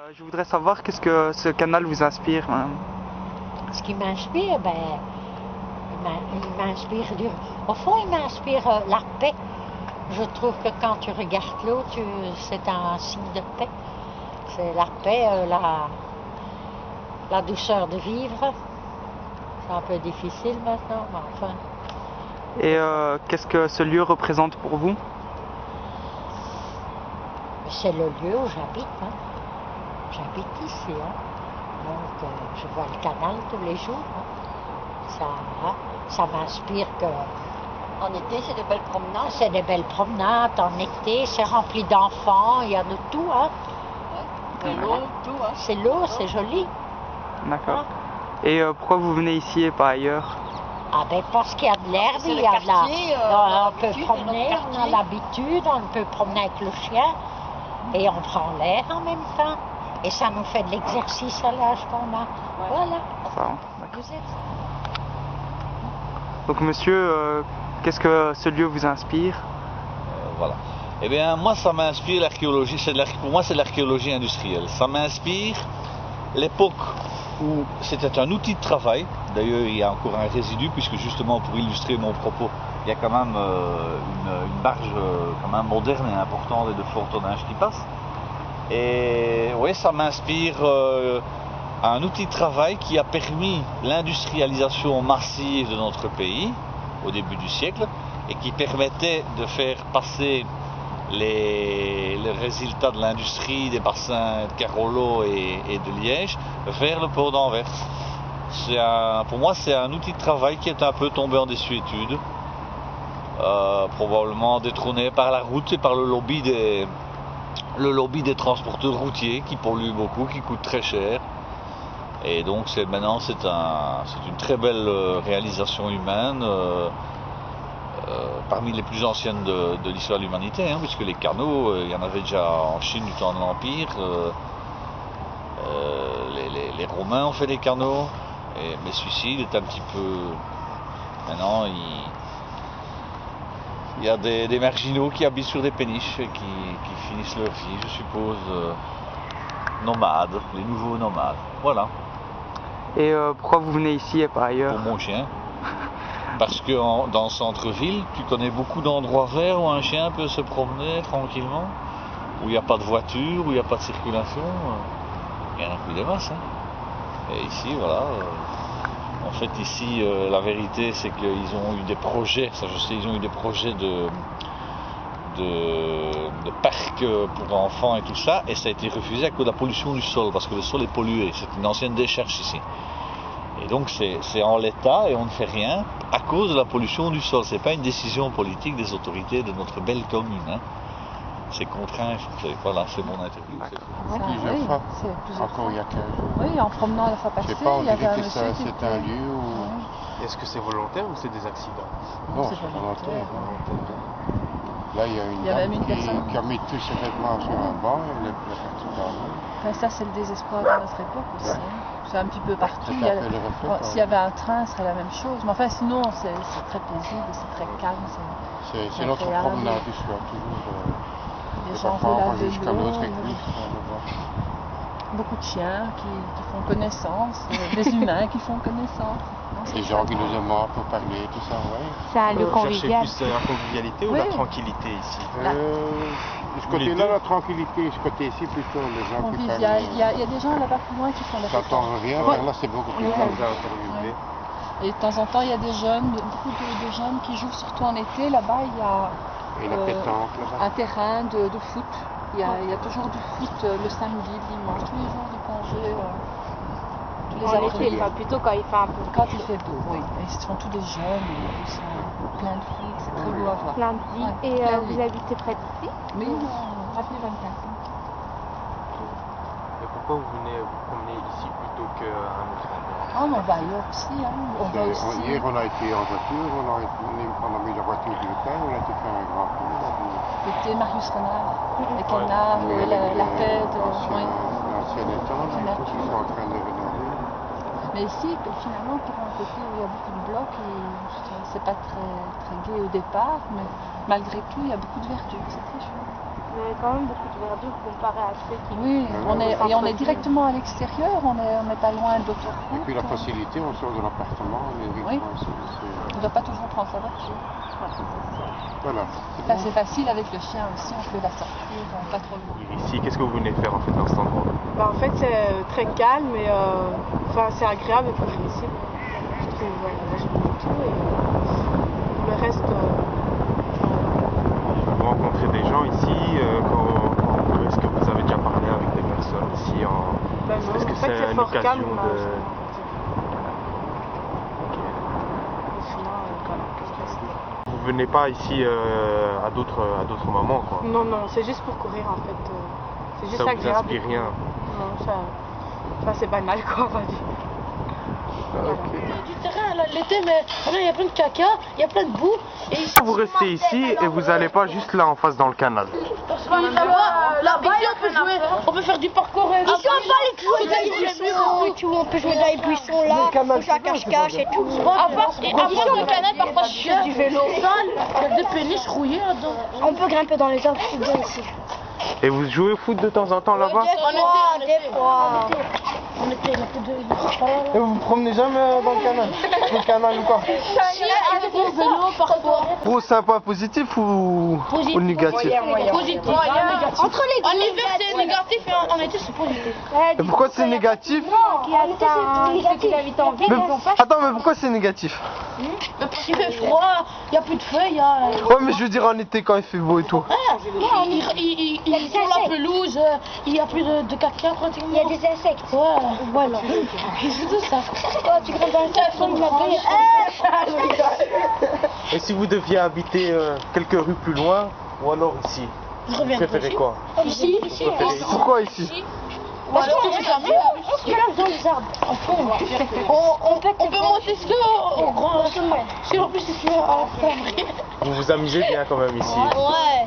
Je voudrais savoir qu'est-ce que ce canal vous inspire, madame. Ce qui m'inspire, il m'inspire au fond, il m'inspire la paix. Je trouve que quand tu regardes l'eau, c'est un signe de paix. C'est la paix, la douceur de vivre. C'est un peu difficile maintenant, mais enfin. Et qu'est-ce que ce lieu représente pour vous? C'est le lieu où j'habite. J'habite ici. Donc, je vois le canal tous les jours. Ça m'inspire que... En été, c'est de belles promenades. C'est des belles promenades. En été, c'est rempli d'enfants. Il y a de tout. De l'eau, tout. C'est l'eau, c'est joli. D'accord. Et pourquoi vous venez ici et pas ailleurs? Parce qu'il y a de l'herbe, il y a de la... On peut promener, on a l'habitude, on peut promener avec le chien. Et on prend l'air en même temps. Et ça nous fait de l'exercice à l'âge qu'on a. Ouais. Voilà. Ça va, d'accord. Donc monsieur, qu'est-ce que ce lieu vous inspire? Voilà. Eh bien, moi, ça m'inspire l'archéologie. Pour moi, c'est l'archéologie industrielle. Ça m'inspire l'époque où c'était un outil de travail. D'ailleurs, il y a encore un résidu, puisque justement, pour illustrer mon propos, il y a quand même une barge quand même moderne et importante et de fort tonnage qui passe. Et oui, ça m'inspire un outil de travail qui a permis l'industrialisation massive de notre pays au début du siècle et qui permettait de faire passer les résultats de l'industrie des bassins de Carolo et de Liège vers le port d'Anvers. Pour moi, c'est un outil de travail qui est un peu tombé en désuétude, probablement détrôné par la route et par le lobby des transporteurs routiers qui polluent beaucoup, qui coûtent très cher. Et donc maintenant c'est une très belle réalisation humaine, parmi les plus anciennes de l'histoire de l'humanité, puisque les canaux, il y en avait déjà en Chine du temps de l'Empire, les Romains ont fait des canaux, mais celui-ci il est un petit peu... Maintenant il y a des marginaux qui habitent sur des péniches et qui finissent leur vie, je suppose, nomades, les nouveaux nomades. Voilà. Et pourquoi vous venez ici et pas ailleurs? Pour mon chien. Parce que dans le centre-ville, tu connais beaucoup d'endroits verts où un chien peut se promener tranquillement, où il n'y a pas de voiture, où il n'y a pas de circulation. Il y en a plus des masses. Et ici, voilà. En fait, ici, la vérité, c'est qu'ils ont eu des projets, ça je sais, ils ont eu des projets de parcs pour enfants et tout ça, et ça a été refusé à cause de la pollution du sol, parce que le sol est pollué, c'est une ancienne décharge ici. Et donc c'est en l'état et on ne fait rien à cause de la pollution du sol. C'est pas une décision politique des autorités de notre belle commune. C'est contraint, voilà, c'est mon interview. Plusieurs fois, encore il y a 15 jours. Oui, en promenant la fois passée, on il y avait dirait un que monsieur qui c'est un lieu où... Est-ce que c'est volontaire ou c'est des accidents? Non, c'est volontaire. Là, il y a même une dame personne qui a mis tous ses vêtements sur un banc et elle est partie dans l'eau. Enfin, ça, c'est le désespoir de notre époque aussi. C'est un petit peu partout. S'il y avait un train, ce serait la même chose. Mais enfin, sinon, c'est très paisible, c'est très calme. C'est notre promenade du soir, toujours. Les gens roulent à jusqu'à vélo. l'autre église. Beaucoup de chiens qui font connaissance, des humains qui font connaissance. Les gens qui nous demandent pour parler, tout ça, oui. C'est un lieu convivial. Cherchez plus la convivialité ou la tranquillité ici? De ce côté-là, la tranquillité, ce côté-ci, plutôt les gens qui Convivial. parlent. Il y a des gens là-bas plus loin qui font la J'entends rien, mais là c'est beaucoup plus calme. Et de temps en temps, il y a des jeunes, beaucoup de jeunes qui jouent surtout en été. Là-bas, il y a Et la pétanque, là-bas. un terrain de foot. Il y a toujours du foot le samedi, le dimanche, tous les jours de congé. Tous les En été, après-midi. pas plutôt quand il fait un peu Quand il fait beau, oui. Et ce sont tous des jeunes, ils sont pleins de vie, c'est très beau à voir. plein de vie. Ouais, Et plein de vous vie. habitez près d'ici? Oui, avenue 24. Et pourquoi vous venez vous promener ici plutôt qu'à un autre endroit? Oh, on va ailleurs aussi. On va aussi. Hier, on a été en voiture, on a mis la voiture du week-end, on a été faire un grand tour. C'était Marius Renard, les canards, la pède. L'ancien étang, ils sont en train de rénover. Mais ici, finalement, pour un côté où il y a beaucoup de blocs, c'est pas très gai au départ, mais malgré tout, il y a beaucoup de verdure, c'est très chouette. Vous avez quand même beaucoup de verdure comparé à ceux qui... Oui, on est directement à l'extérieur, on n'est pas loin d'autoroute. Et puis la facilité, on sort de l'appartement, on est Oui. directement On ne doit pas toujours prendre sa voiture. Voilà. Là, c'est facile avec le chien aussi, on peut la sortir, pas trop loin. Ici, qu'est-ce que vous venez faire en fait dans cet endroit? Bah, en fait, c'est très calme et c'est agréable pour venir ici. Je trouve, ouais, moi j'aime beaucoup et le reste... Vous rencontrez des gens ici est-ce que vous avez déjà parlé avec des personnes ici bah, Est-ce que en fait, c'est une fort occasion calme, de... sinon, voilà, qu'est-ce que c'est? Vous venez pas ici à d'autres moments quoi? Non, non, c'est juste pour courir en fait. C'est juste Ça vous agréable. inspire rien? Non, ça c'est banal quoi, on va dire. Du terrain là, l'été, mais il y a plein de caca, il y a plein de boue. Et ici, Vous restez ici et vous allez pas juste là en face dans le canal. Là-bas, on peut faire du parcours. Ici, on peut aller jouer dans les buissons et tout. On peut jouer dans les buissons là, on peut jouer à cache-cache et tout. À part le canal, parfois je fais du vélo. Il y a des péniches rouillées là-dedans. On peut grimper dans les arbres ici. Et vous jouez au foot de temps en temps là-bas? Des fois. On était un peu de... Et vous vous promenez jamais dans le canal? Le canal ou quoi? Si, avec mon vélo parfois. Pour c'est un point positif ou négatif? Positif. Entre les deux. En hiver c'est négatif et en été c'est positif. Et pourquoi c'est négatif? Ceux qui habitent en ville, Attends, mais pourquoi c'est négatif? parce qu'il fait froid, il n'y a plus de feuilles. Ouais, mais je veux dire en été quand il fait beau et tout. Ils font la pelouse, il n'y a plus de caca pratiquement. Il y a des insectes. Ouais, voilà. C'est tout ça. Tu grimpes dans le téléphone, Et si vous deviez habiter quelques rues plus loin, ou alors ici, je reviens. vous préférez quoi? Ici. Pourquoi ici? Parce qu'on se dans les arbres. On peut monter au grand sommet. Si en plus c'est à la Vous vous amusez bien quand même ici. Ouais.